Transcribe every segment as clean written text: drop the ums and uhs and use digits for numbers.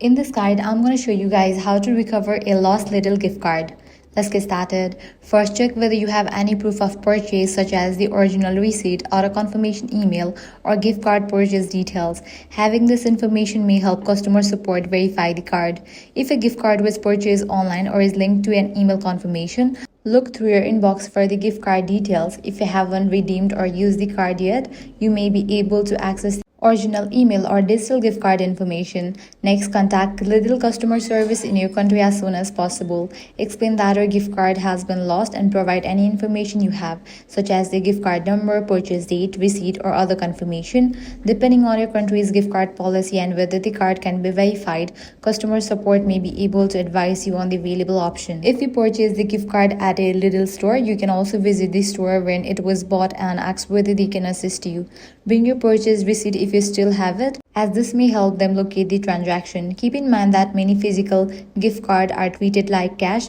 In this guide, I'm going to show you guys how to recover a lost Lidl gift card. Let's get started. First, check whether you have any proof of purchase such as the original receipt, or a confirmation email, or gift card purchase details. Having this information may help customer support verify the card. If a gift card was purchased online or is linked to an email confirmation, look through your inbox for the gift card details. If you haven't redeemed or used the card yet, you may be able to access the original email or digital gift card information. Next, contact Lidl customer service in your country as soon as possible. Explain that your gift card has been lost and provide any information you have, such as the gift card number, purchase date, receipt, or other confirmation. Depending on your country's gift card policy and whether the card can be verified, customer support may be able to advise you on the available option. If you purchase the gift card at a Lidl store, you can also visit the store when it was bought and ask whether they can assist you. Bring your purchase receipt if you still have it, as this may help them locate the transaction. Keep in mind that many physical gift cards are treated like cash.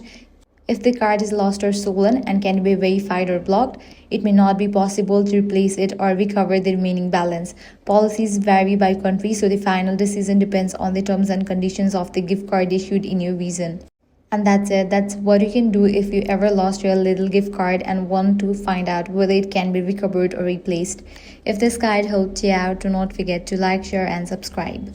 If the card is lost or stolen and can be verified or blocked, it may not be possible to replace it or recover the remaining balance. Policies vary by country, so the final decision depends on the terms and conditions of the gift card issued in your region. And that's it. That's what you can do if you ever lost your Lidl gift card and want to find out whether it can be recovered or replaced. If this guide helped you out, do not forget to like, share, and subscribe.